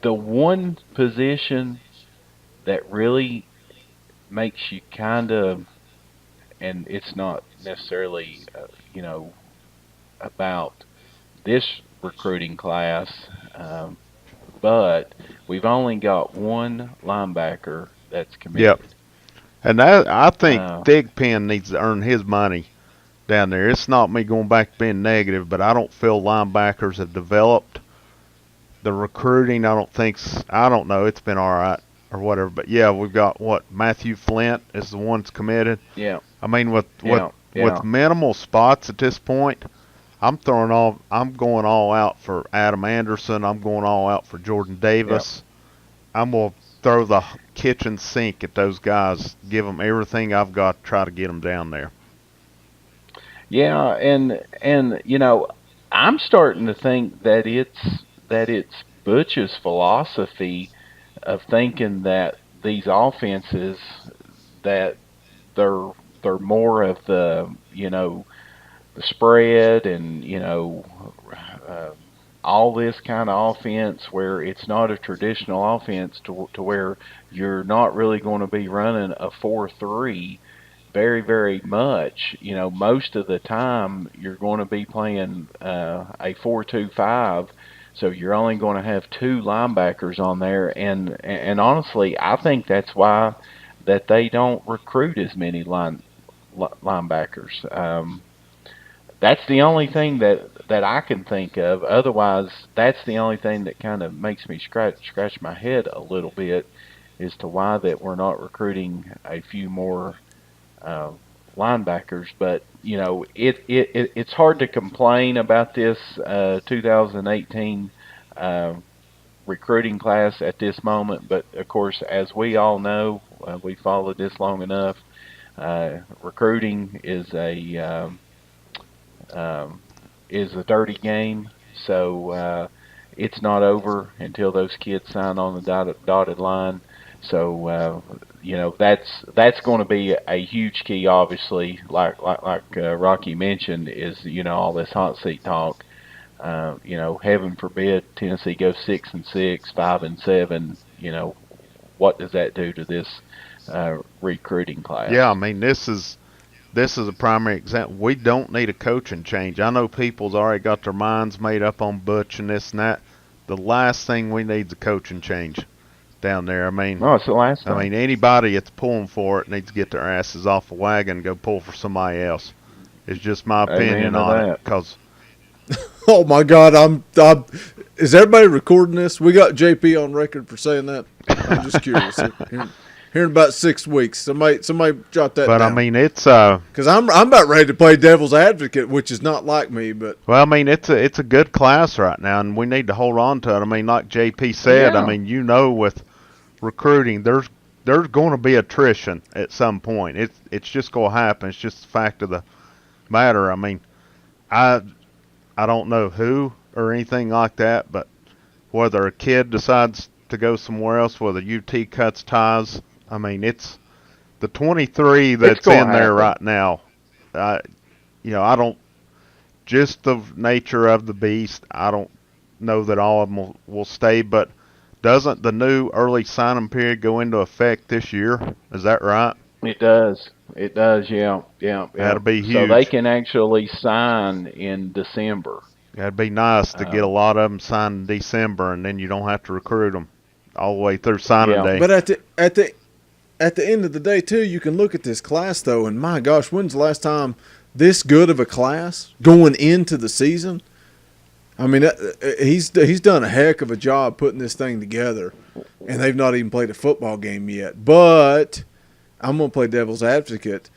the one position that really makes you kind of, and it's not necessarily, about this recruiting class, um, but we've only got one linebacker that's Yep. committed. And I think Uh, Thigpen needs to earn his money down there. It's not me going back to being negative, but I don't feel linebackers have developed. The recruiting, I don't I don't know, it's been all right or whatever. But yeah, we've got Matthew Flint is the one that's committed. yeah, I mean, with yeah, yeah, minimal spots at this point, I'm going all out for Adam Anderson. I'm going all out for Jordan yeah, Davis. I'm going to throw the kitchen sink at those guys, give them everything I've got to try to get them down there. yeah, and I'm starting to think that it's Butch's philosophy of thinking that these offenses, that they're they're more of the spread, and uh, all this kind of offense, where it's not a traditional offense, to where you're not really going to be running a 4-3 very, very much. Most of the time you're going to be playing a 4-2-5, so you're only going to have two linebackers on there, and honestly, I think that's why that they don't recruit as many linebackers. that's the only thing that I can think of. Otherwise, that's the only thing that kind of makes me scratch my head a little bit as to why that we're not recruiting a few more uh, linebackers. But it's hard to complain about this 2018 uh, recruiting class at this moment. But of course, as we all know, we followed this long enough. Recruiting um, is a dirty game. So it's not over until those kids sign on the dotted line. So that's going to be a huge key. Obviously, like Rocky mentioned, is all this hot seat talk. Heaven forbid Tennessee goes 6-6, 5-7. What does that do to this recruiting class? Yeah, I mean this is a primary example. We don't need a coaching change. I know people's already got their minds made up on Butch and this and that. The last thing we need is a coaching change down there. I mean, No, it's the last time. I mean, anybody that's pulling for it needs to get their asses off the wagon and go pull for somebody else. It's just my opinion on it. Because Oh my God, is everybody recording this? We got JP on record for saying that. I'm just curious. Here in about 6 weeks, somebody jot that down. But I mean, it's because I'm about ready to play devil's advocate, which is not like me. But well, I mean, it's a good class right now, and we need to hold on to it. I mean, like JP said, Yeah. I mean, with recruiting, there's going to be attrition at some point. It's just going to happen. It's just the fact of the matter. I mean, I don't know who or anything like that, but whether a kid decides to go somewhere else, whether UT cuts ties, I mean, it's the 23 that's in there happen. right now. I don't, just the nature of the beast, I don't know that all of them will stay, but doesn't the new early signing period go into effect this year? Is that right? It does. It does. Yeah. That'll be huge. So they can actually sign in December. That'd be nice to get a lot of them signed in December, and then you don't have to recruit them all the way through signing day. But at the end of the day, too, you can look at this class though, and my gosh, when's the last time this good of a class going into the season? I mean, he's done a heck of a job putting this thing together, and they've not even played a football game yet. But I'm gonna play devil's advocate.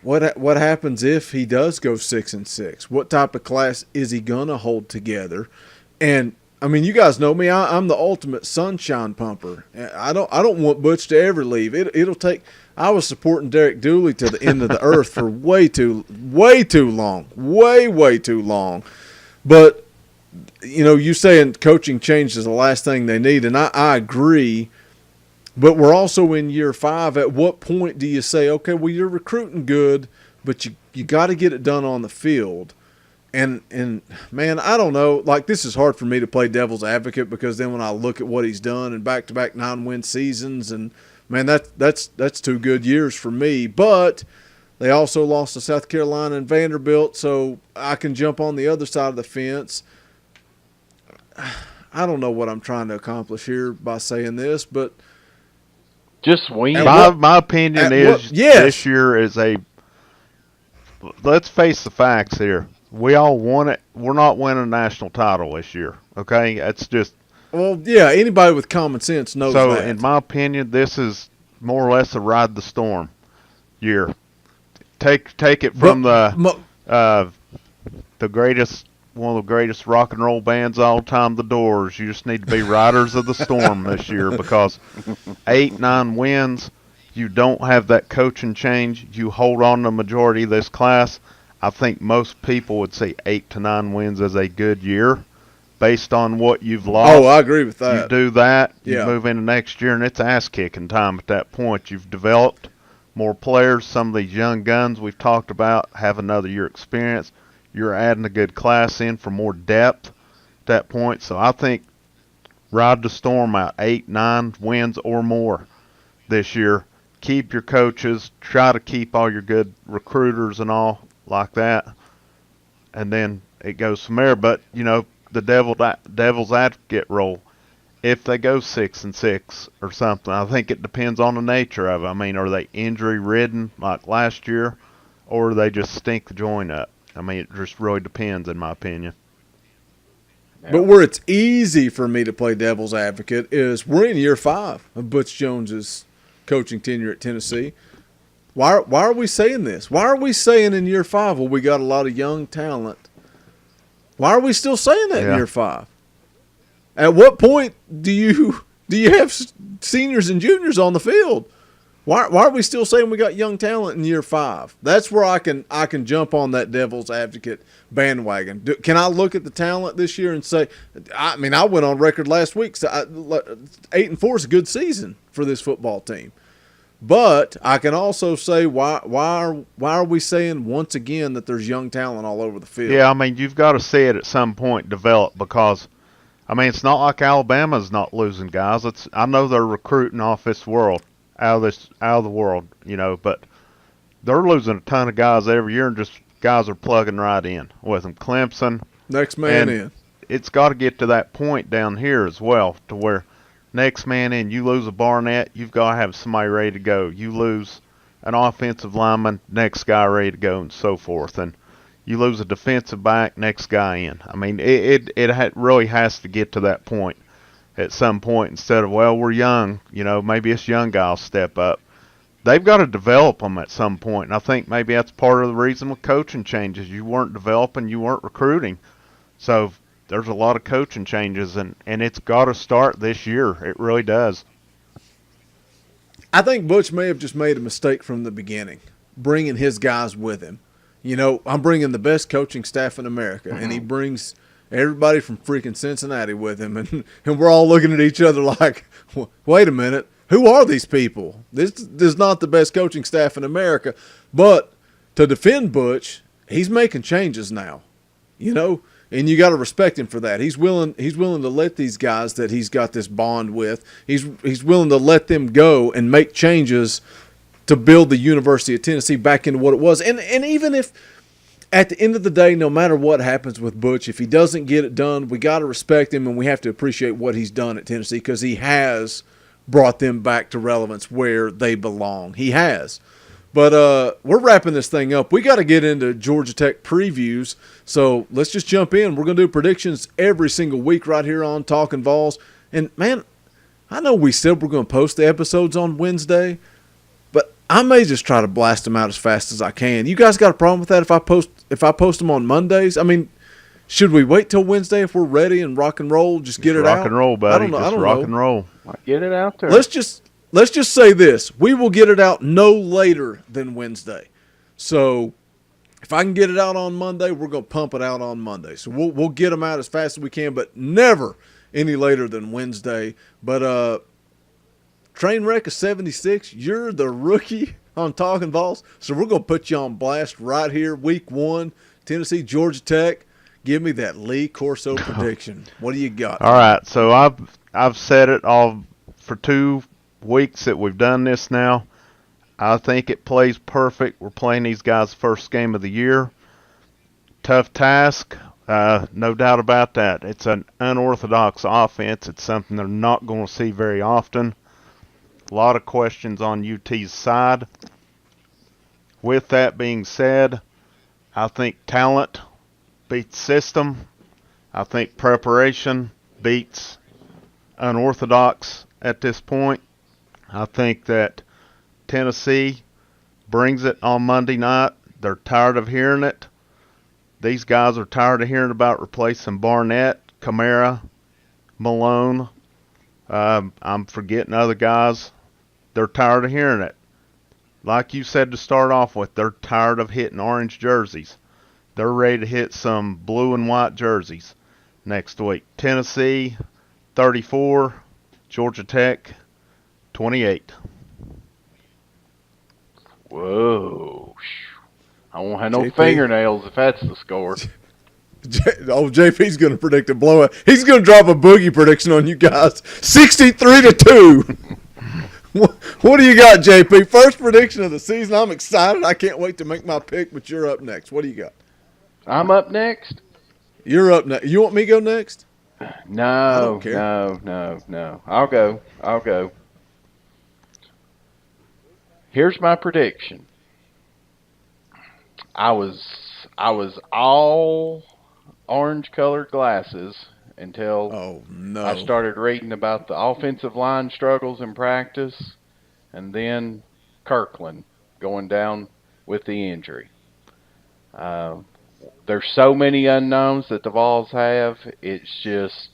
What happens if he does go 6-6? What type of class is he gonna hold together? And I mean, you guys know me. I'm the ultimate sunshine pumper. I don't want Butch to ever leave. It'll take. I was supporting Derek Dooley to the end of the earth for way too long, way too long. But you saying coaching change is the last thing they need, and I agree. But we're also in year 5. At what point do you say, okay, well, you're recruiting good, but you got to get it done on the field? And man, I don't know. Like, this is hard for me to play devil's advocate because then when I look at what he's done and back-to-back 9-win seasons, and man, that's 2 good years for me. But they also lost to South Carolina and Vanderbilt, so I can jump on the other side of the fence. I don't know what I'm trying to accomplish here by saying this, but Just win. My opinion is this year is let's face the facts here. We all want it. We're not winning a national title this year, okay? It's just. Well, yeah, anybody with common sense knows that. So, in my opinion, this is more or less a ride the storm year. Take it from the greatest, one of the greatest rock and roll bands of all time, The Doors. You just need to be riders of the storm this year because 8-9 wins, you don't have that coaching change. You hold on to the majority of this class. I think most people would say 8 to 9 wins as a good year based on what you've lost. Oh, I agree with that. You do that, you Yeah. move into next year, and it's ass-kicking time at that point. You've developed more players. Some of these young guns we've talked about have another year experience. You're adding a good class in for more depth at that point. So I think ride the storm out, 8-9 wins or more this year. Keep your coaches. Try to keep all your good recruiters and all like that. And then it goes from there. But, the devil's advocate role, if they go 6-6 or something, I think it depends on the nature of it. I mean, are they injury-ridden like last year, or do they just stink the joint up? I mean, it just really depends, in my opinion. But where it's easy for me to play devil's advocate is we're in year 5 of Butch Jones's coaching tenure at Tennessee. Why are we saying this? Why are we saying in year 5, well, we got a lot of young talent? Why are we still saying that in year 5? At what point do you have seniors and juniors on the field? Why are we still saying we got young talent in year 5? That's where I can jump on that devil's advocate bandwagon. Can I look at the talent this year and say, I mean, I went on record last week. So 8-4 is a good season for this football team. But I can also say why are we saying once again that there's young talent all over the field? Yeah, I mean, you've got to see it at some point develop because, I mean, it's not like Alabama's not losing guys. I know they're recruiting off this world, out of the world, you know, but they're losing a ton of guys every year, and just guys are plugging right in with them. Clemson, next man in. It's got to get to that point down here as well, to where next man in, you lose a Barnett, you've got to have somebody ready to go. You lose an offensive lineman, next guy ready to go, and so forth. And you lose a defensive back, next guy in. I mean, it really has to get to that point at some point instead of, well, we're young, you know, maybe this young guy will step up. They've got to develop them at some point, and I think maybe that's part of the reason with coaching changes. You weren't developing, you weren't recruiting. So there's a lot of coaching changes, and it's got to start this year. It really does. I think Butch may have just made a mistake from the beginning, bringing his guys with him. You know, I'm bringing the best coaching staff in America, and he brings everybody from freaking Cincinnati with him, and we're all looking at each other like, wait a minute, who are these people? This is not the best coaching staff in America. But to defend Butch, he's making changes now, you know, and you got to respect him for that. He's willing to let these guys that he's got this bond with, he's willing to let them go and make changes to build the University of Tennessee back into what it was. And even if at the end of the day, no matter what happens with Butch, if he doesn't get it done, we got to respect him and we have to appreciate what he's done at Tennessee because he has brought them back to relevance where they belong. He has. But we're wrapping this thing up. We got to get into Georgia Tech previews, so let's just jump in. We're going to do predictions every single week right here on Talkin VAWLS. And, man, I know we said we're going to post the episodes on Wednesday, but I may just try to blast them out as fast as I can. You guys got a problem with that if I post them on Mondays? I mean, should we wait till Wednesday if we're ready and rock and roll? Just get it out? Rock and roll, buddy. I don't rock know. And roll. Get it out there. Let's just say this. We will get it out no later than Wednesday. So if I can get it out on Monday, we're going to pump it out on Monday. So we'll get them out as fast as we can, but never any later than Wednesday. But Trainwreck of 76, you're the rookie on Talkin VAWLS. So we're going to put you on blast right here, week 1, Tennessee, Georgia Tech. Give me that Lee Corso prediction. What do you got? All right, so I've said it all for 2 weeks that we've done this now. I think it plays perfect. We're playing these guys' first game of the year. Tough task, no doubt about that. It's an unorthodox offense. It's something they're not going to see very often. A lot of questions on UT's side. With that being said, I think talent beats system. I think preparation beats unorthodox at this point. I think that Tennessee brings it on Monday night. They're tired of hearing it. These guys are tired of hearing about replacing Barnett, Kamara, Malone. I'm forgetting other guys. They're tired of hearing it. Like you said to start off with, they're tired of hitting orange jerseys. They're ready to hit some blue and white jerseys next week. Tennessee, 34. Georgia Tech, 28. Whoa. I won't have no JP. Fingernails if that's the score. JP's going to predict a blowout. He's going to drop a boogie prediction on you guys. 63-2. What do you got, JP? First prediction of the season. I'm excited. I can't wait to make my pick, but you're up next. What do you got? I'm up next? You're up next. You want me to go next? No. I'll go. Here's my prediction. I was I was all orange-colored glasses until Oh I no. started reading about the offensive line struggles in practice, and then Kirkland going down with the injury. Uh, there's so many unknowns that the Vols have. It's just,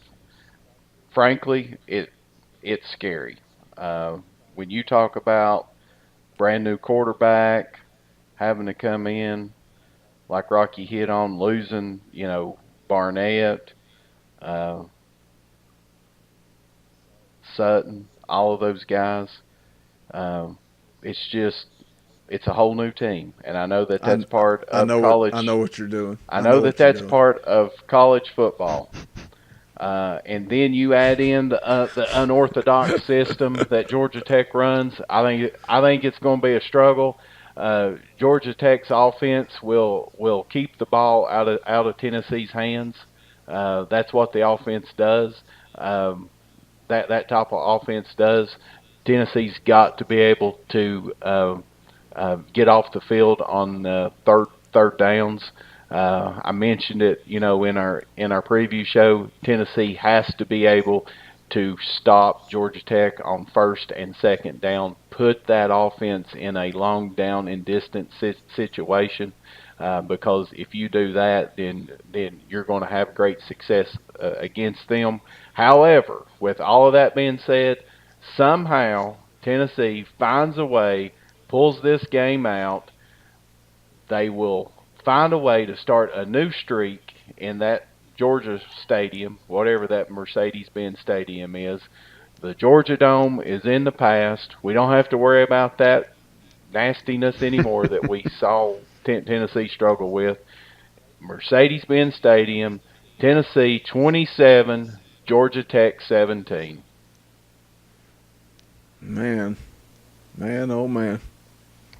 frankly, it's scary. When you talk about brand new quarterback having to come in, like Rocky hit on, losing, Barnett, uh, Sutton, all of those guys. Um, it's just, it's a whole new team, and I know that that's part I of know what I know college. what you're doing. I I know know that what you're that's doing. part of college football. And then you add in the unorthodox system that Georgia Tech runs. I think it's going to be a struggle. Georgia Tech's offense will keep the ball out of Tennessee's hands. That's what the offense does. Um, that type of offense does. Tennessee's got to be able to get off the field on third downs. I mentioned it, in our preview show. Tennessee has to be able to stop Georgia Tech on first and second down, put that offense in a long down and distance situation. Because if you do that, then you're going to have great success against them. However, with all of that being said, somehow Tennessee finds a way, pulls this game out. They will find a way to start a new streak in that Georgia stadium, whatever that Mercedes-Benz stadium is. The Georgia Dome is in the past. We don't have to worry about that nastiness anymore that we saw Tennessee struggle with. Mercedes-Benz Stadium, Tennessee 27, Georgia Tech 17. Man, man, oh man.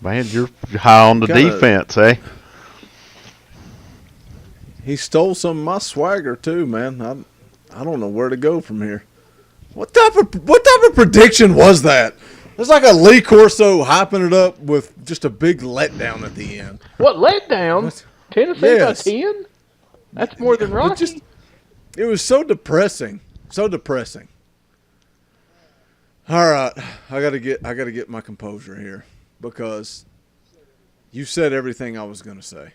Man, you're high on the Kinda, defense, eh? he stole some of my swagger too, man. I don't know where to go from here. What type of prediction was that? It's like a Lee Corso hyping it up with just a big letdown at the end. What letdown? What? Tennessee Yes. by 10? That's more than But just Rocky. it was so depressing. So depressing. All right, I gotta get my composure here because you said everything I was gonna say.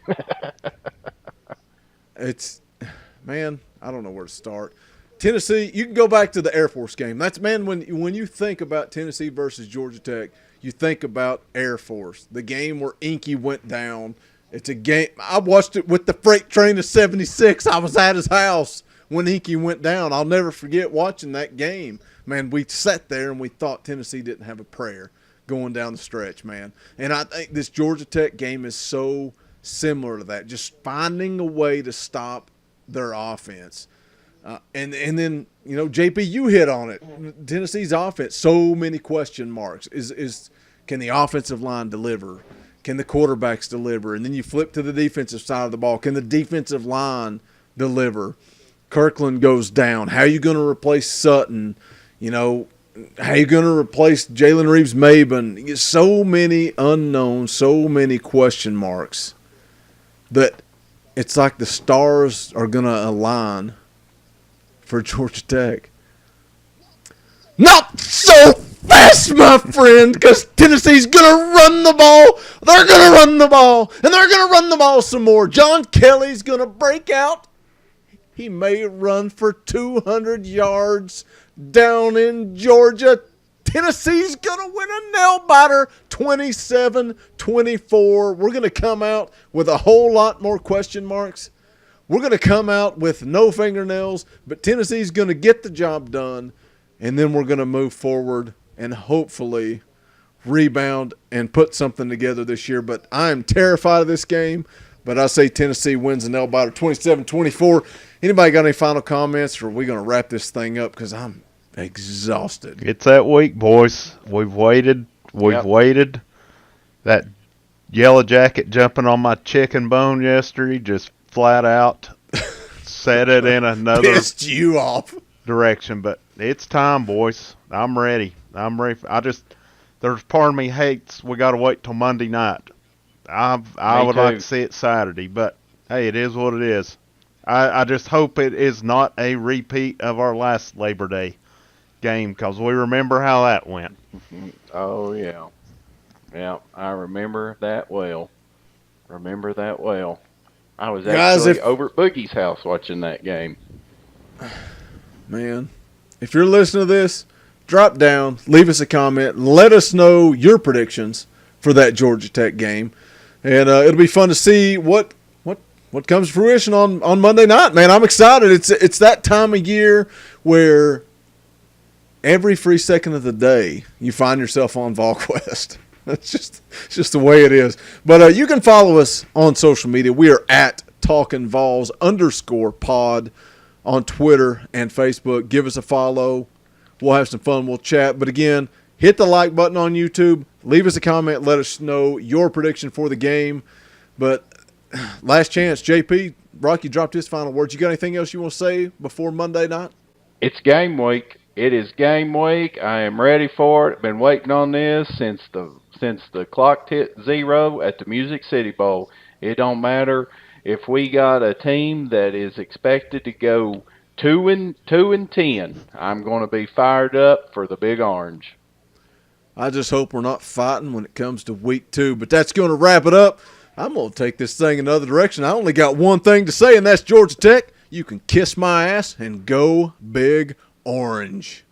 It's, man, I don't know where to start. Tennessee, you can go back to the Air Force game. That's, man, when you think about Tennessee versus Georgia Tech, you think about Air Force, the game where Inky went down. It's a game. I watched it with the freight train of 76. I was at his house when Inky went down. I'll never forget watching that game. Man, we sat there and we thought Tennessee didn't have a prayer going down the stretch, man. And I think this Georgia Tech game is so similar to that, just finding a way to stop their offense. And then, JP, you hit on it. Tennessee's offense, so many question marks. Can the offensive line deliver? Can the quarterbacks deliver? And then you flip to the defensive side of the ball. Can the defensive line deliver? Kirkland goes down. How are you going to replace Sutton? How are you going to replace Jalen Reeves-Maben? So many unknowns, so many question marks that it's like the stars are going to align for Georgia Tech. Not so fast, my friend, because Tennessee's going to run the ball. They're going to run the ball, and they're going to run the ball some more. John Kelly's going to break out. He may run for 200 yards down in Georgia. Tennessee's going to win a nail-biter 27-24. We're going to come out with a whole lot more question marks. We're going to come out with no fingernails, but Tennessee's going to get the job done, and then we're going to move forward and hopefully rebound and put something together this year. But I am terrified of this game, but I say Tennessee wins a nail-biter 27-24. Anybody got any final comments, or are we going to wrap this thing up because I'm exhausted? It's that week, boys. We've waited. Yep. Waited. That yellow jacket jumping on my chicken bone yesterday just flat out set it in another Pissed you off. direction. But it's time, boys. I'm ready. There's part of me hates we got to wait till Monday night. I would like too. to see it Saturday, but Hey, it is what it is. I just hope it is not a repeat of our last Labor Day game because we remember how that went. Oh yeah, yeah, I remember that well. Remember that well. I was Guys, actually if over at Boogie's house watching that game. man, if you're listening to this, drop down, leave us a comment, and let us know your predictions for that Georgia Tech game, and it'll be fun to see what comes to fruition on Monday night. Man, I'm excited. It's that time of year where every free second of the day you find yourself on VolQuest. It's just the way it is. But you can follow us on social media. We are at Talkin VAWLS _pod on Twitter and Facebook. Give us a follow. We'll have some fun. We'll chat. But again, hit the like button on YouTube. Leave us a comment. Let us know your prediction for the game. But last chance, JP, Rocky dropped his final words. You got anything else you want to say before Monday night? It's game week. It is game week. I am ready for it. Been waiting on this since the clock hit 0 at the Music City Bowl. It don't matter if we got a team that is expected to go 2-10. I'm going to be fired up for the Big Orange. I just hope we're not fighting when it comes to week 2. But that's going to wrap it up. I'm going to take this thing another direction. I only got one thing to say, and that's Georgia Tech. You can kiss my ass and go Big Orange.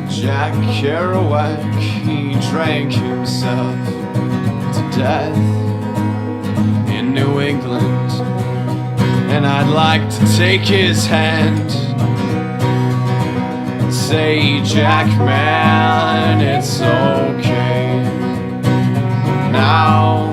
Jack Kerouac, he drank himself to death in New England, and I'd like to take his hand, say, Jack, man, it's okay now.